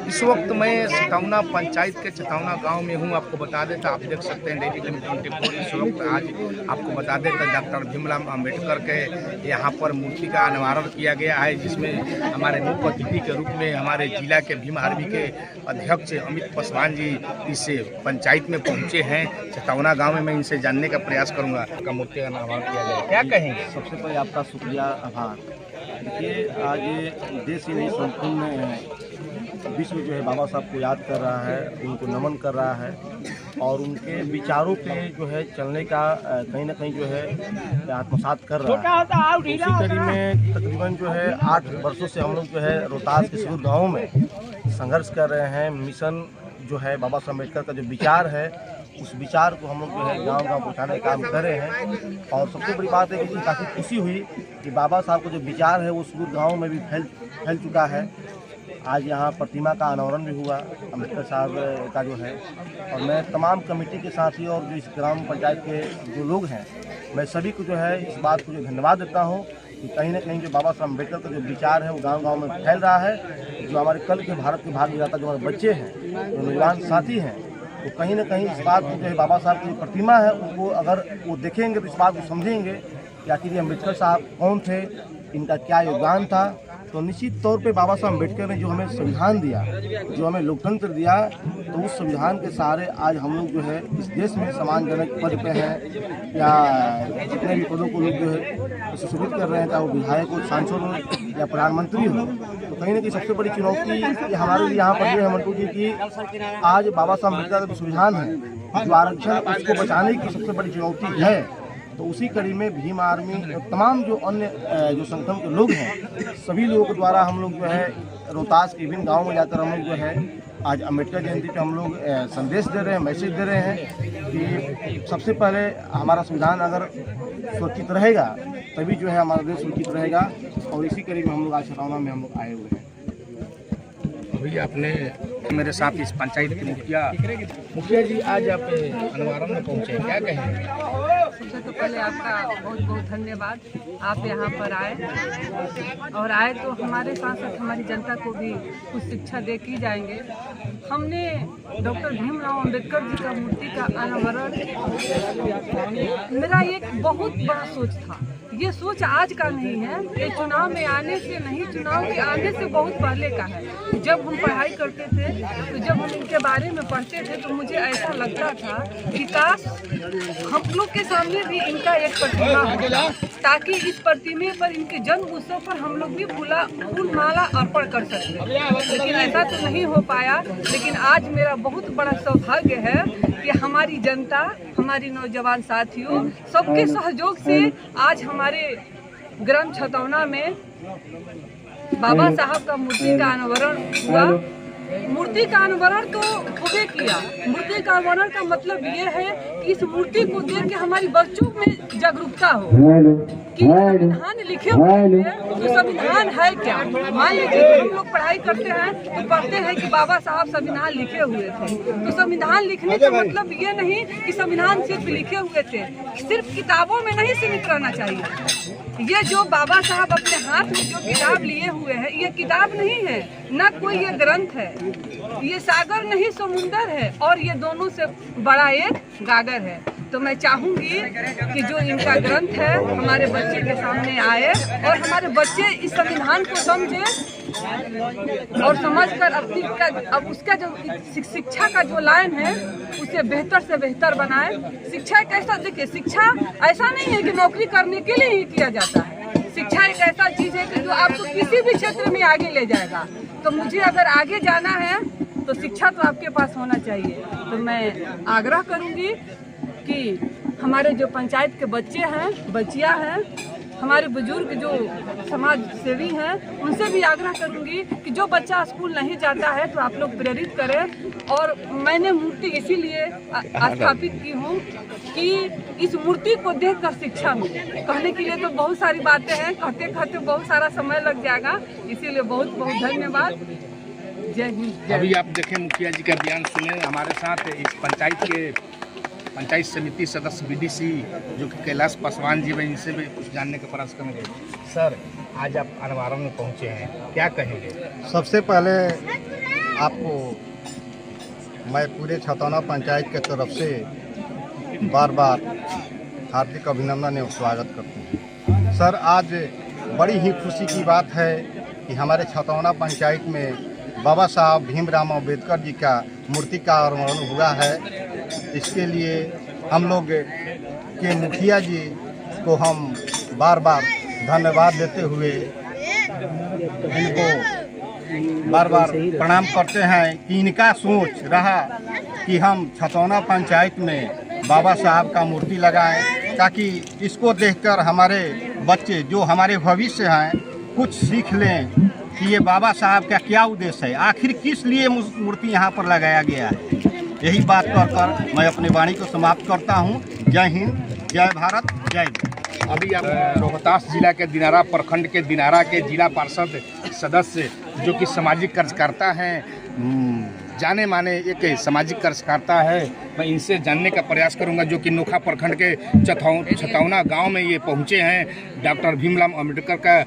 इस वक्त मैं चटौना पंचायत के चटौना गांव में हूं। आपको बता देता, आप देख सकते हैं डेली लिमिट 24। इस वक्त आज आपको बता देता डॉक्टर भीमराव अंबेडकर के यहां पर मूर्ति का अनावरण किया गया है, जिसमें हमारे मुख्य अतिथि के रूप में हमारे जिला के भीम आर्मी के अध्यक्ष अमित पासवान जी इस पंचायत में पहुंचे हैं। चटौना गाँव में मैं इनसे जानने का प्रयास करूँगा का मूर्ति का अनावरण किया गया, क्या कहेंगे? सबसे पहले आपका शुक्रिया, आभार। देखिए, आज देश ही नहीं संपूर्ण विश्व जो है बाबा साहब को याद कर रहा है, उनको नमन कर रहा है और उनके विचारों पे जो है चलने का कहीं ना कहीं जो है आत्मसात कर रहा है। उसी कड़ी में तकरीबन जो है 8 वर्षों से हम लोग जो है रोहतास के सुदूर गाँव में संघर्ष कर रहे हैं। मिशन जो है बाबा साहब अम्बेडकर का जो विचार है, उस विचार को हम लोग जो है गांव-गांव पहुँचाने का काम कर रहे हैं। और सबसे बड़ी बात है कि काफ़ी खुशी हुई कि बाबा साहब का जो विचार है वो सुदूर गाँव में भी फैल चुका है। आज यहाँ प्रतिमा का अनावरण भी हुआ अम्बेडकर साहब का जो है, और मैं तमाम कमेटी के साथी और जो इस ग्राम पंचायत के जो लोग हैं, मैं सभी को जो है इस बात को जो धन्यवाद देता हूँ कि कहीं ना कहीं जो बाबा साहब अम्बेडकर का जो विचार है वो गांव-गांव में फैल रहा है। जो हमारे कल के भारत के भाग्य विधाता जो हमारे बच्चे हैं, जो नौजवान साथी हैं, तो कहीं ना कहीं इस बात को जो है बाबा साहब की प्रतिमा है उनको अगर वो देखेंगे तो इस बात को समझेंगे कि आखिर ये अम्बेडकर साहब कौन थे, इनका क्या योगदान था। तो निश्चित तौर पे बाबा साहब अम्बेडकर ने जो हमें संविधान दिया, जो हमें लोकतंत्र दिया, तो उस संविधान के सहारे आज हम लोग जो है इस देश में सम्मानजनक पद पे हैं, या जितने भी पदों को लोग जो है सुशोभित कर रहे हैं, चाहे वो विधायक हो, सांसद हो या प्रधानमंत्री हो। तो कहीं ना कहीं सबसे बड़ी चुनौती हमारे लिए यहाँ पर ये है मंटू जी की आज बाबा साहब अम्बेडकर का जो संविधान है, जो आरक्षण, उसको बचाने की सबसे बड़ी चुनौती है। तो उसी कड़ी में भीम आर्मी तमाम जो अन्य जो संगठन के लोग हैं, सभी लोगों के द्वारा हम लोग जो है रोहतास के विभिन्न गाँव में जाकर हम लोग जो है आज अम्बेडकर जयंती पे हम लोग संदेश दे रहे हैं, मैसेज दे रहे हैं कि सबसे पहले हमारा संविधान अगर सुरक्षित रहेगा तभी जो है हमारा देश सुरक्षित रहेगा। और इसी कड़ी में हम लोग आज चटौना में हम लोग आए हुए हैं। अभी आपने मेरे साथ इस पंचायत के मुखिया जी आज आप अनावरण में पहुँचे, क्या कहेंगे? सबसे तो पहले आपका बहुत बहुत धन्यवाद, आप यहाँ पर आए और आए तो हमारे साथ साथ हमारी जनता को भी कुछ शिक्षा दे की जाएंगे। हमने डॉक्टर भीमराव अंबेडकर जी का मूर्ति का अनावरण, मेरा एक बहुत बड़ा सोच था। ये सोच आज का नहीं है, ये चुनाव में आने से नहीं, चुनाव के आने से बहुत पहले का है। जब हम पढ़ाई करते थे तो जब हम इनके बारे में पढ़ते थे तो मुझे ऐसा लगता था कि काश हम लोग के सामने भी इनका एक प्रतिमा हो, ताकि इस प्रतिमा पर, इनके जन्म उत्सव पर हम लोग भी फूल माला अर्पण कर सकते। लेकिन ऐसा तो नहीं हो पाया। लेकिन आज मेरा बहुत बड़ा सौभाग्य है कि हमारी जनता, हमारी नौजवान साथियों, सबके सहयोग से आज हमारे ग्राम छतौना में बाबा साहब का मूर्ति का अनावरण हुआ। मूर्ति का अनावरण तो खूबे किया। मूर्ति का अनावरण का मतलब ये है कि इस मूर्ति को देख के हमारी बच्चों में जागरूकता हो कि संविधान लिखे हुए हैं, तो संविधान है क्या। मान लीजिए हम लोग पढ़ाई करते हैं तो पढ़ते हैं कि बाबा साहब संविधान लिखे हुए थे, तो संविधान लिखने का मतलब ये नहीं कि संविधान सिर्फ लिखे हुए थे, सिर्फ किताबों में नहीं सीमित रहना चाहिए। ये जो बाबा साहब अपने हाथ में जो किताब लिए हुए हैं, ये किताब नहीं है, न कोई ये ग्रंथ है, ये सागर नहीं समुंदर है, और ये दोनों से बड़ा एक गागर है। तो मैं चाहूंगी कि जो इनका ग्रंथ है हमारे बच्चे के सामने आए और हमारे बच्चे इस संविधान को समझे और समझकर अब उसका जो शिक्षा का जो लाइन है उसे बेहतर से बेहतर बनाए। शिक्षा एक ऐसा, देखिए, शिक्षा ऐसा नहीं है कि नौकरी करने के लिए ही किया जाता है। शिक्षा एक ऐसा चीज है कि जो आपको किसी भी क्षेत्र में आगे ले जाएगा। तो मुझे अगर आगे जाना है तो शिक्षा तो आपके पास होना चाहिए। तो मैं आग्रह करूंगी कि हमारे जो पंचायत के बच्चे हैं, बच्चियां हैं, हमारे बुजुर्ग जो समाज सेवी हैं, उनसे भी आग्रह करूंगी कि जो बच्चा स्कूल नहीं जाता है तो आप लोग प्रेरित करें। और मैंने मूर्ति इसीलिए स्थापित की हूँ कि इस मूर्ति को देखकर शिक्षा मिले। कहने के लिए तो बहुत सारी बातें हैं, कहते कहते बहुत सारा समय लग जाएगा, इसीलिए बहुत बहुत धन्यवाद। जय हिंद। अभी आप देखें मुखिया जी का बयान सुने। हमारे साथ इस पंचायत समिति सदस्य बीडीसी जो कि कैलाश पासवान जी हैं, इनसे भी कुछ जानने का प्रयास करेंगे। सर, आज आप अनवारण में पहुंचे हैं, क्या कहेंगे? सबसे पहले आपको मैं पूरे छतौना पंचायत के तरफ से बार बार हार्दिक अभिनंदन एवं स्वागत करते हैं। सर, आज बड़ी ही खुशी की बात है कि हमारे छतौना पंचायत में बाबा साहब भीमराव अम्बेडकर जी का मूर्ति का अनावरण हुआ है। इसके लिए हम लोग के मुखिया जी को हम बार बार धन्यवाद देते हुए इनको बार बार प्रणाम करते हैं कि इनका सोच रहा कि हम छतौना पंचायत में बाबा साहब का मूर्ति लगाएं, ताकि इसको देखकर हमारे बच्चे जो हमारे भविष्य हैं कुछ सीख लें कि ये बाबा साहब का क्या उद्देश्य है, आखिर किस लिए मूर्ति यहाँ पर लगाया गया है। यही बात कर मैं अपनी वाणी को समाप्त करता हूँ। जय हिंद, जय भारत, जय हिंद। अभी आप रोहतास जिला के दिनारा प्रखंड के दिनारा के जिला पार्षद सदस्य जो कि सामाजिक कार्यकर्ता हैं, जाने माने एक सामाजिक कार्यकर्ता है, मैं इनसे जानने का प्रयास करूंगा जो कि नोखा प्रखंड के छतौना गांव में ये पहुंचे हैं। डॉक्टर भीमराव अम्बेडकर का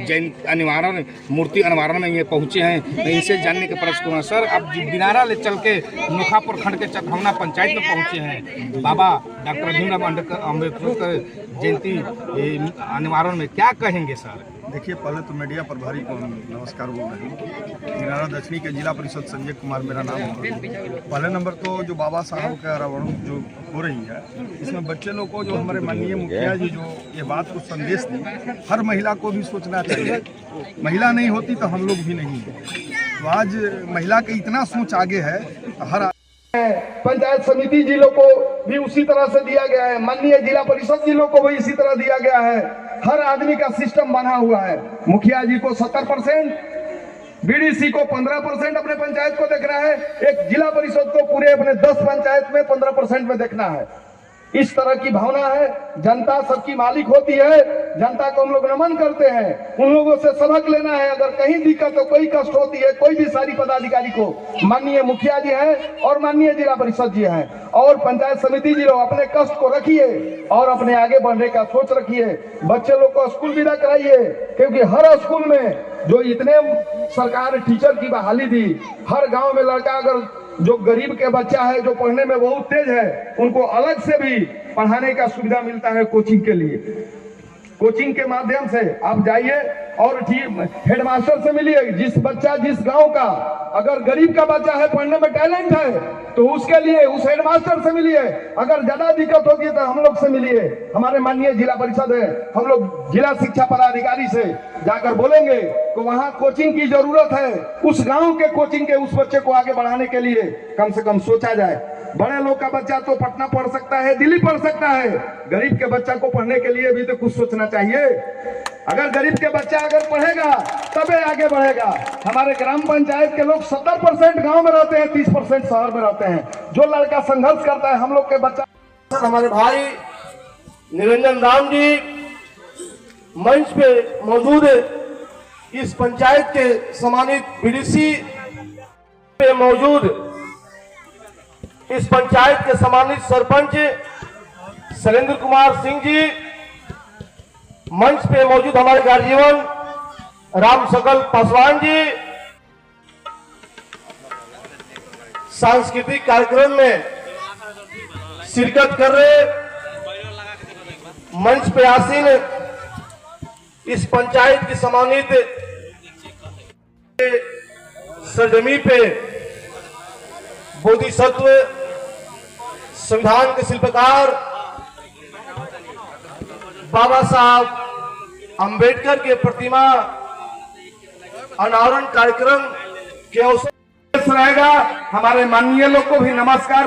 जयंती मूर्ति अनावरण में ये पहुंचे हैं। मैं इनसे जानने का प्रयास करूँगा। सर, आप दिनारा ले चल के नोखा प्रखंड के छतौना पंचायत में पहुंचे हैं, बाबा डॉक्टर भीमराव अम्बेडकर जयंती अनावरण में क्या कहेंगे सर? देखिए, पहले तो मीडिया प्रभारी को नमस्कार बोल रहे हैं। दिनारा दक्षिणी के जिला परिषद संजय कुमार मेरा नाम है। पहले नंबर तो जो बाबा साहब का अनावरण जो हो रही है, इसमें बच्चे लोग को जो हमारे माननीय मुखिया जी जो ये बात को संदेश दी, हर महिला को भी सोचना चाहिए। महिला नहीं होती तो हम लोग भी नहीं है। तो आज महिला के इतना सोच आगे है, हर पंचायत समिति जिलों को भी उसी तरह से दिया गया है, माननीय जिला परिषद जिलों को भी इसी तरह दिया गया है। हर आदमी का सिस्टम बना हुआ है। मुखिया जी को 70%, बीडीसी को 15% अपने पंचायत को देखना है, एक जिला परिषद को पूरे अपने 10 पंचायत में 15% में देखना है। इस तरह की भावना है। जनता सबकी मालिक होती है, जनता को हम लोग नमन करते हैं। उन लोगों से सबक लेना है। अगर कहीं दिक्कत हो, कोई कष्ट होती है, कोई भी सारी पदाधिकारी को माननीय मुखिया जी हैं और माननीय जिला परिषद जी हैं और पंचायत समिति जी लोग अपने कष्ट को रखिए और अपने आगे बढ़ने का सोच रखिए। बच्चे लोग को स्कूल विदा कराइए, क्योंकि हर स्कूल में जो इतने सरकार टीचर की बहाली दी, हर गाँव में लड़का अगर जो गरीब के बच्चा है जो पढ़ने में बहुत तेज है, उनको अलग से भी पढ़ाने का सुविधा मिलता है कोचिंग के लिए। कोचिंग के माध्यम से आप जाइए और हेडमास्टर से मिलिए। जिस बच्चा जिस गांव का अगर गरीब का बच्चा है, पढ़ने में टैलेंट है, तो उसके लिए उस हेडमास्टर से मिलिए। अगर ज्यादा दिक्कत होगी तो हम लोग से मिलिए। हमारे माननीय जिला परिषद है, हम लोग जिला शिक्षा पदाधिकारी से जाकर बोलेंगे तो वहाँ कोचिंग की जरूरत है। उस गांव के कोचिंग के उस बच्चे को आगे बढ़ाने के लिए कम से कम सोचा जाए। बड़े लोग का बच्चा तो पटना पढ़ सकता है, दिल्ली पढ़ सकता है, गरीब के बच्चा को पढ़ने के लिए भी तो कुछ सोचना चाहिए। अगर गरीब के बच्चा अगर पढ़ेगा तबे आगे बढ़ेगा। हमारे ग्राम पंचायत के लोग 70% गांव में रहते हैं, 30% शहर में रहते हैं। जो लड़का संघर्ष करता है, हम लोग के बच्चा, हमारे भाई निरंजन राम जी मंच पे मौजूद, इस पंचायत के सम्मानित बीडीसी पे मौजूद, इस पंचायत के सम्मानित सरपंच शैलेंद्र कुमार सिंह जी, मंच पे मौजूद हमारे गार्जियन राम सकल पासवान जी, सांस्कृतिक कार्यक्रम में शिरकत कर रहे मंच पे आसीन इस पंचायत की सम्मानित सरजमी पे बोधिसत्व संविधान के शिल्पकार बाबा साहब अंबेडकर के प्रतिमा अनावरण कार्यक्रम के अवसर रहेगा। हमारे माननीय लोग को भी नमस्कार।